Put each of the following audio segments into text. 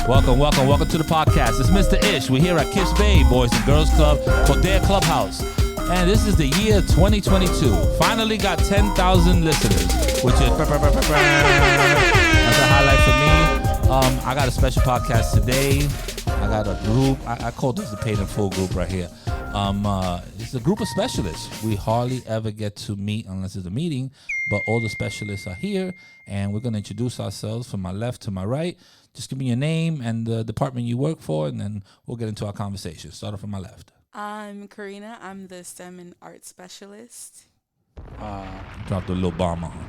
Welcome to the podcast. It's Mr. Ish. We're here at Kips Bay Boys and Girls Club for their clubhouse. And this is the year 2022. Finally got 10,000 listeners, which is that's a highlight for me. I got a special podcast today. I got a group. I call this the Paid in Full group right here. It's a group of specialists. We hardly ever get to meet unless it's a meeting, but all the specialists are here, and we're going to introduce ourselves from my left to my right. Just give me your name and the department you work for, and then we'll get into our conversation. Start off from my left. I'm Karina. I'm the STEM and art specialist. Dropped a little bomb on her.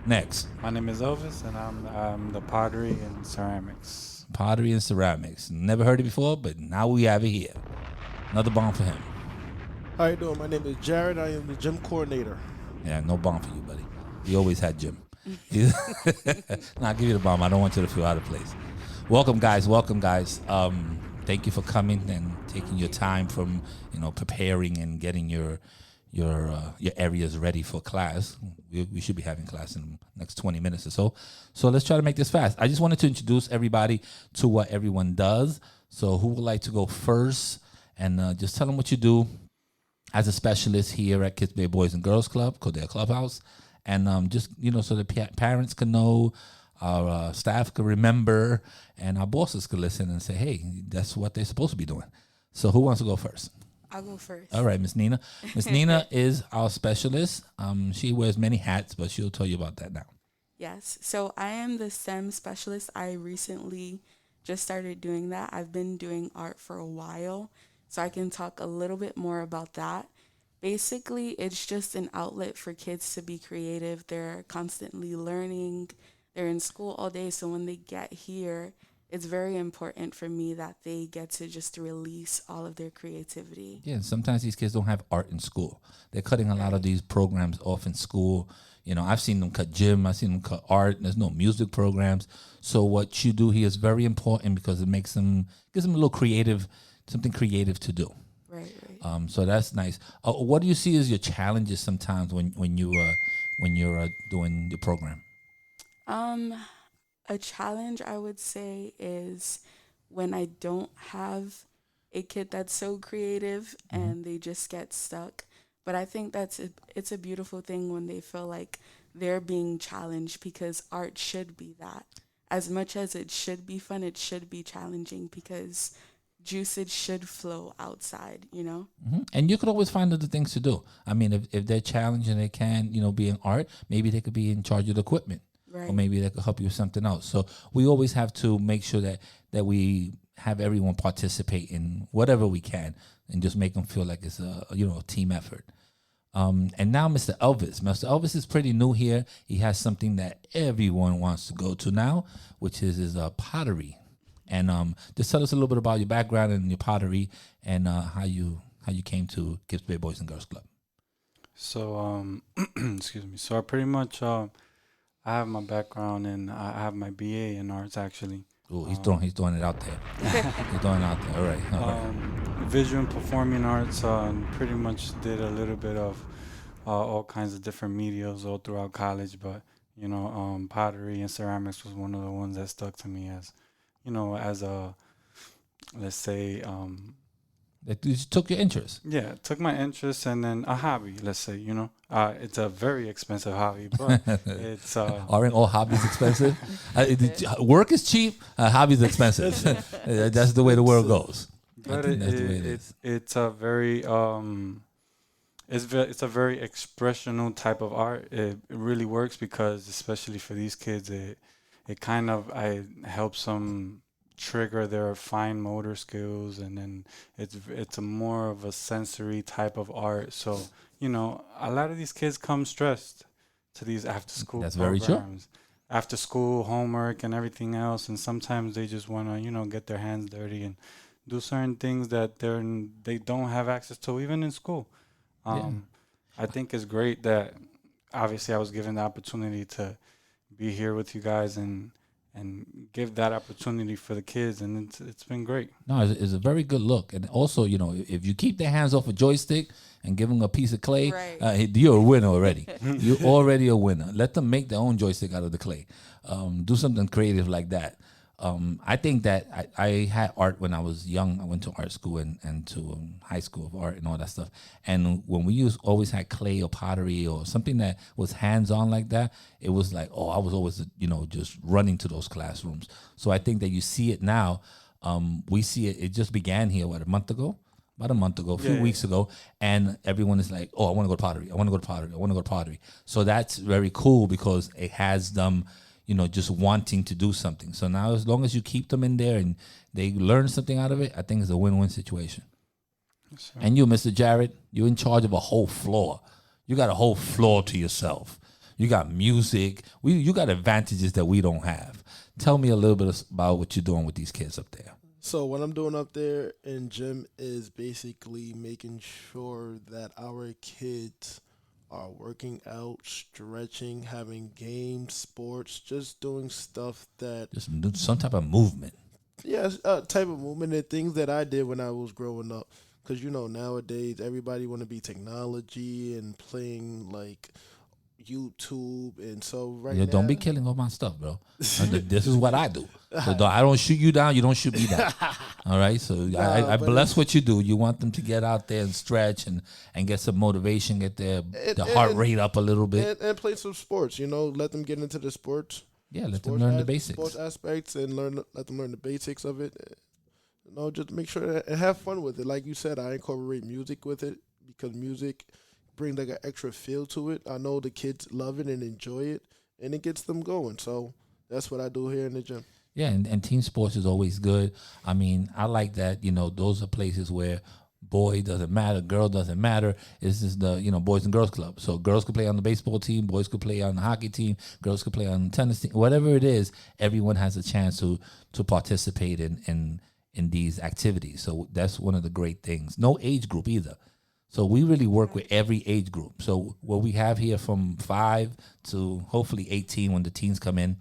Next. My name is Elvis, and I'm the pottery and ceramics. Pottery and ceramics. Never heard it before, but now we have it here. Another bomb for him. How you doing? My name is Jared. I am the gym coordinator. Yeah, no bomb for you, buddy. You always had gym. I'll give you the bomb. I don't want you to feel out of place. Welcome, guys. Thank you for coming and taking your time from preparing and getting your areas ready for class. We should be having class in the next 20 minutes or so. So let's try to make this fast. I just wanted to introduce everybody to what everyone does. So who would like to go first? And just tell them what you do as a specialist here at Kips Bay Boys and Girls Club, called their clubhouse. And just, so the parents can know, our staff can remember, and our bosses can listen and say, hey, that's what they're supposed to be doing. So who wants to go first? I'll go first. All right, Miss Nina. Miss Nina is our specialist. She wears many hats, but she'll tell you about that now. Yes. So I am the STEM specialist. I recently just started doing that. I've been doing art for a while, so I can talk a little bit more about that. Basically, it's just an outlet for kids to be creative. They're constantly learning. They're in school all day, so when they get here, it's very important for me that they get to just release all of their creativity. Yeah, sometimes these kids don't have art in school. They're cutting a lot of these programs off in school. I've seen them cut gym. I've seen them cut art. There's no music programs. So what you do here is very important because it gives them a little creative, something creative to do. Right. So that's nice. What do you see as your challenges sometimes when you're doing the program? A challenge I would say is when I don't have a kid that's so creative and they just get stuck. But I think it's a beautiful thing when they feel like they're being challenged, because art should be that. As much as it should be fun, it should be challenging, because juices should flow outside, Mm-hmm. And you could always find other things to do. I mean, if they're challenged and they can, be in art, maybe they could be in charge of the equipment. Right. Or maybe they could help you with something else. So we always have to make sure that we have everyone participate in whatever we can and just make them feel like it's a team effort. And now Mr. Elvis. Mr. Elvis is pretty new here. He has something that everyone wants to go to now, which is his pottery. And just tell us a little bit about your background and your pottery and how you came to Kips Bay Boys and Girls Club. So, excuse me. So I pretty much, I have my background and I have my BA in arts, actually. Oh, he's throwing it out there. He's throwing it out there. All right. Visual and performing arts. Pretty much did a little bit of all kinds of different medias all throughout college, but pottery and ceramics was one of the ones that stuck to me as a, let's say, that just took your interest. Yeah, it took my interest, and then a hobby, let's say, it's a very expensive hobby, but it's... Aren't all hobbies expensive? Work is cheap, hobbies are expensive. That's the way the world goes. But it's a very... It's a very expressional type of art. It really works because, especially for these kids, it kind of helps them trigger their fine motor skills, and then it's a more of a sensory type of art. So a lot of these kids come stressed to these after school programs. Very true. After school homework and everything else, and sometimes they just want to get their hands dirty and do certain things that they don't have access to even in school. I think it's great that obviously I was given the opportunity to be here with you guys and give that opportunity for the kids, and it's been great. No, it's a very good look. And also, if you keep their hands off a joystick and give them a piece of clay, right. You're a winner already. You're already a winner. Let them make their own joystick out of the clay. Do something creative like that. I think that I had art when I was young. I went to art school and to high school of art and all that stuff. And when we always had clay or pottery or something that was hands-on like that, it was like, oh, I was always, just running to those classrooms. So I think that you see it now. We see it. It just began here, about a month ago, a few weeks ago. And everyone is like, oh, I want to go to pottery. I want to go to pottery. I want to go to pottery. So that's very cool because it has them just wanting to do something. So now as long as you keep them in there and they learn something out of it, I think it's a win-win situation. Yes, and you, Mr. Jared, you're in charge of a whole floor. You got a whole floor to yourself. You got music. You got advantages that we don't have. Tell me a little bit about what you're doing with these kids up there. So what I'm doing up there in gym is basically making sure that our kids are working out, stretching, having games, sports, just doing stuff that... Just some type of movement. Yeah, type of movement and things that I did when I was growing up. Because, nowadays everybody want to be technology and playing, like, YouTube. And so now... Don't be killing all my stuff, bro. This is what I do. So I don't shoot you down. You don't shoot me down. All right? So I bless what you do. You want them to get out there and stretch and get some motivation, get their heart rate up a little bit. And play some sports, let them get into the sports. Yeah, let them learn the basics. Sports aspects and let them learn the basics of it. Just make sure and have fun with it. Like you said, I incorporate music with it because music brings like an extra feel to it. I know the kids love it and enjoy it, and it gets them going. So that's what I do here in the gym. Yeah, and team sports is always good. I mean, I like that, those are places where boy doesn't matter, girl doesn't matter. This is the, Boys and Girls Club. So girls could play on the baseball team, boys could play on the hockey team, girls could play on the tennis team. Whatever it is, everyone has a chance to participate in these activities. So that's one of the great things. No age group either. So we really work with every age group. So what we have here from 5 to hopefully 18 when the teens come in,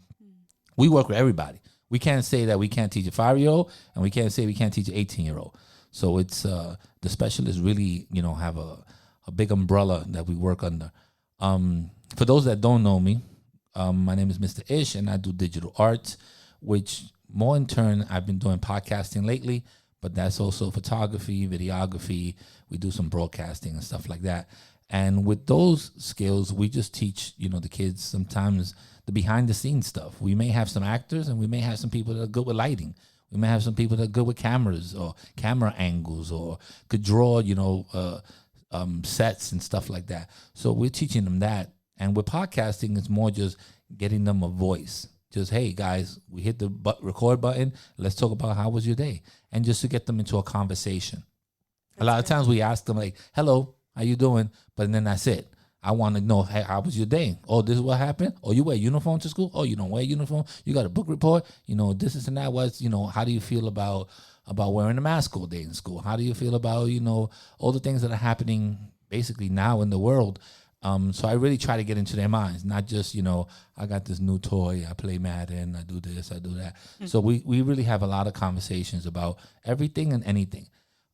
we work with everybody. We can't say that we can't teach a 5-year-old, and we can't say we can't teach an 18-year-old. So it's the specialists really, have a big umbrella that we work under. For those that don't know me, my name is Mr. Ish, and I do digital arts, which more in turn I've been doing podcasting lately, but that's also photography, videography. We do some broadcasting and stuff like that. And with those skills, we just teach, the kids sometimes the behind the scenes stuff. We may have some actors and we may have some people that are good with lighting. We may have some people that are good with cameras or camera angles or could draw, sets and stuff like that. So we're teaching them that. And with podcasting, it's more just getting them a voice. Just, hey, guys, we hit the record button. Let's talk about how was your day. And just to get them into a conversation. A lot of times we ask them like, hello, how you doing? But then that's it. I want to know, hey, how was your day? Oh, this is what happened? Oh, you wear uniform to school? Oh, you don't wear uniform? You got a book report? This is and that. What's, how do you feel about wearing a mask all day in school? How do you feel about, all the things that are happening basically now in the world? So I really try to get into their minds, not just, I got this new toy, I play Madden, I do this, I do that. Mm-hmm. So we really have a lot of conversations about everything and anything.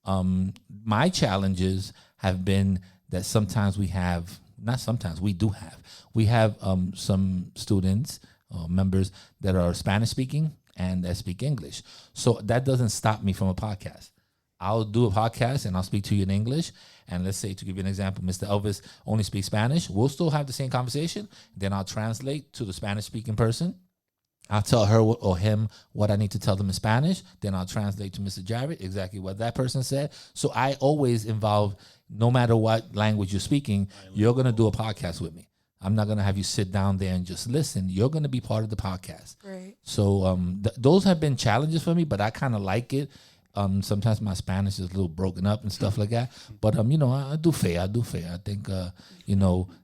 My challenges have been that sometimes we have, not sometimes, we have some students, members that are Spanish speaking and that speak English. So that doesn't stop me from a podcast. I'll do a podcast and I'll speak to you in English. And let's say, to give you an example, Mr. Elvis only speaks Spanish. We'll still have the same conversation. Then I'll translate to the Spanish-speaking person. I'll tell her or him what I need to tell them in Spanish. Then I'll translate to Mr. Jarrett exactly what that person said. So I always involve, no matter what language you're speaking, you're going to do a podcast with me. I'm not going to have you sit down there and just listen. You're going to be part of the podcast. Right. So those have been challenges for me, but I kind of like it. Sometimes my Spanish is a little broken up and stuff like that. But I do fair. I think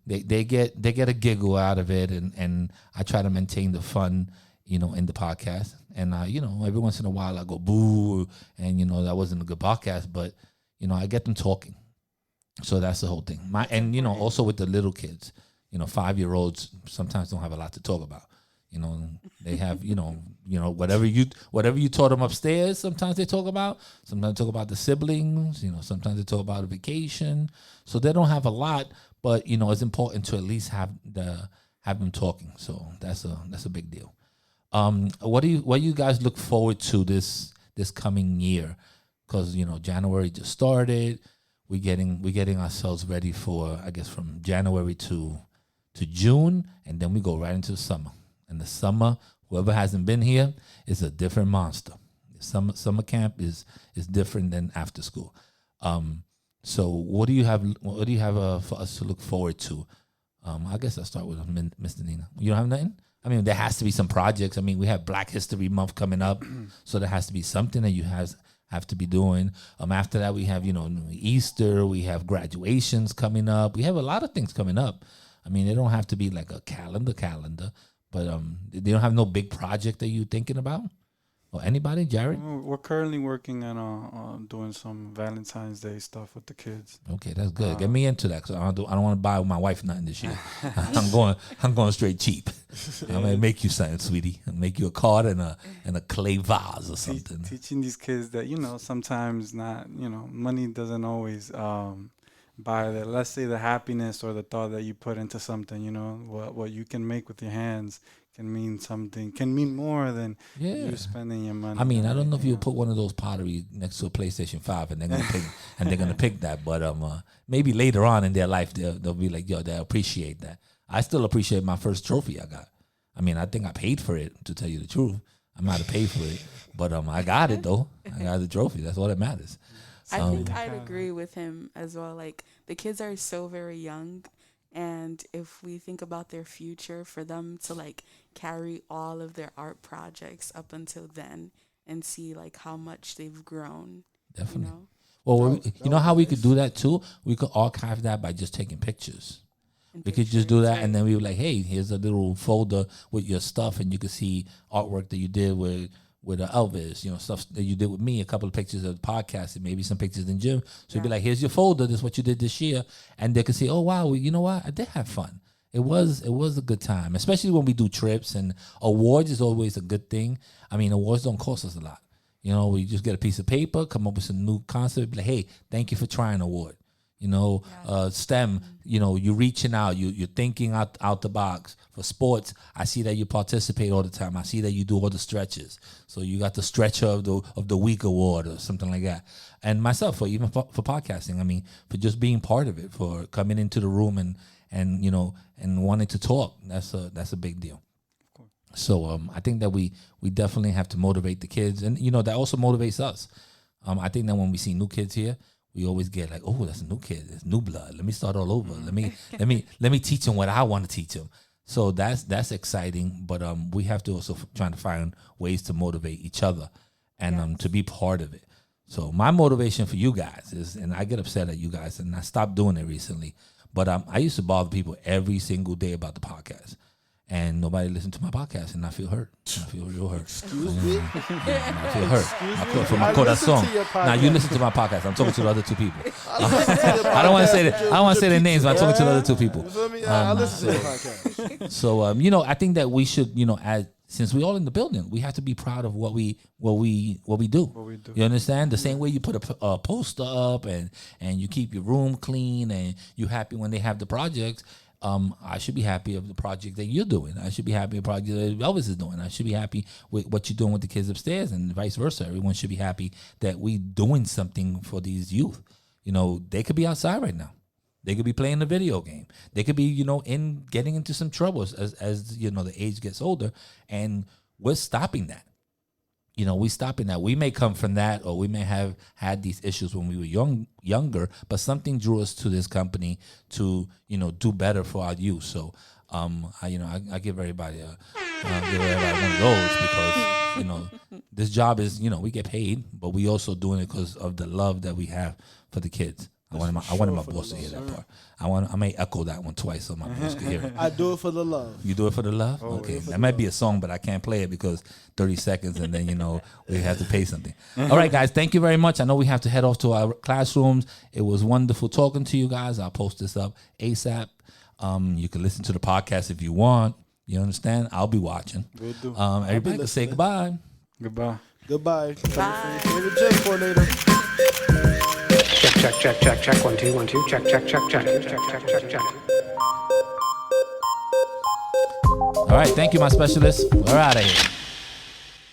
they get a giggle out of it, and I try to maintain the fun, in the podcast. And every once in a while I go boo, and that wasn't a good podcast, but I get them talking. So that's the whole thing. Also with the little kids, 5-year-olds sometimes don't have a lot to talk about. They have, whatever you taught them upstairs, sometimes they talk about. Sometimes they talk about the siblings, sometimes they talk about a vacation. So they don't have a lot, but, it's important to at least have them talking. So that's a big deal. What do you guys look forward to this coming year? Because January just started. We're getting ourselves ready for, I guess, from January to June, and then we go right into the summer. And the summer, whoever hasn't been here, is a different monster. Summer camp is different than after school. So what do you have for us to look forward to? I guess I'll start with Mr. Nina. You don't have nothing? I mean, there has to be some projects. I mean, we have Black History Month coming up, so there has to be something that you have to be doing. After that, we have Easter. We have graduations coming up. We have a lot of things coming up. I mean, they don't have to be like a calendar, but they don't have no big project that you're thinking about. Or anybody, Jared? We're currently working on doing some Valentine's Day stuff with the kids. Okay, that's good. Get me into that, because I don't want to buy my wife nothing this year. I'm going straight cheap. I'm gonna make you something, sweetie. I'll make you a card and a clay vase or something. Teaching these kids that sometimes not money doesn't always buy the, let's say, the happiness or the thought that you put into something. What you can make with your hands can mean something, can mean more than you spending your money. I mean, I don't know if you put one of those pottery next to a PlayStation 5 and they're gonna pick that, but maybe later on in their life they'll be like, yo, they appreciate that. I still appreciate my first trophy I got. I mean, I think I paid for it, to tell you the truth. I might have paid for it, but I got it though. I got the trophy. That's all that matters. I think I'd agree with him as well. Like, the kids are so very young, and if we think about their future, for them to like carry all of their art projects up until then and see like how much they've grown. Definitely. Well, you know how we could do that too? We could archive that by just taking pictures. We could just do that, right? And then we were like, hey, here's a little folder with your stuff, and you could see artwork that you did with Elvis, stuff that you did with me, a couple of pictures of the podcast, and maybe some pictures in gym. So you'd be like, here's your folder. This is what you did this year. And they could say, oh, wow, you know what? I did have fun. It was a good time, especially when we do trips, and awards is always a good thing. I mean, awards don't cost us a lot. We just get a piece of paper, come up with some new concept, be like, hey, thank you for trying award. STEM, you're reaching out, you're thinking out the box. For sports, I see that you participate all the time. I see that you do all the stretches. So you got the stretcher of the week award or something like that. And myself, for podcasting, I mean, for just being part of it, for coming into the room and wanting to talk, that's a big deal. So I think that we definitely have to motivate the kids, and that also motivates us. I think that when we see new kids here, we always get like, oh, that's a new kid, it's new blood. Let me start all over. Let me teach them what I want to teach them. So that's exciting. But we have to also try to find ways to motivate each other and to be part of it. So my motivation for you guys is, and I get upset at you guys, and I stopped doing it recently, but I used to bother people every single day about the podcast. And nobody listened to my podcast, and I feel hurt. I feel real hurt. Excuse me? I feel hurt. I feel for my corazón. Now you listen to my podcast. I'm talking to the other two people. I don't want to say their names, but I'm talking to the other two people. You feel me? I listen to your podcast. So I think that we should, since we're all in the building, we have to be proud of what we do. You understand? The same way you put a poster up and you keep your room clean and you're happy when they have the projects. I should be happy of the project that you're doing. I should be happy with the project that Elvis is doing. I should be happy with what you're doing with the kids upstairs, and vice versa. Everyone should be happy that we're doing something for these youth. They could be outside right now. They could be playing a video game. They could be, getting into some troubles as the age gets older, and we're stopping that. We stopping that. We may come from that, or we may have had these issues when we were younger, but something drew us to this company to, do better for our youth. So, I give everybody one of those, because, this job is, we get paid, but we also doing it because of the love that we have for the kids. I wanted my boss to hear that part. I may echo that one twice so my boss can hear it. I do it for the love. You do it for the love? Okay. That might be a song, but I can't play it because 30 seconds and then, we have to pay something. All right, guys. Thank you very much. I know we have to head off to our classrooms. It was wonderful talking to you guys. I'll post this up ASAP. You can listen to the podcast if you want. You understand? I'll be watching. Everybody can say goodbye. Goodbye. Goodbye. Bye. Favorite gym coordinator. Check. 1, 2, 1, 2. Check. All right. Thank you, my specialist. We're out of here.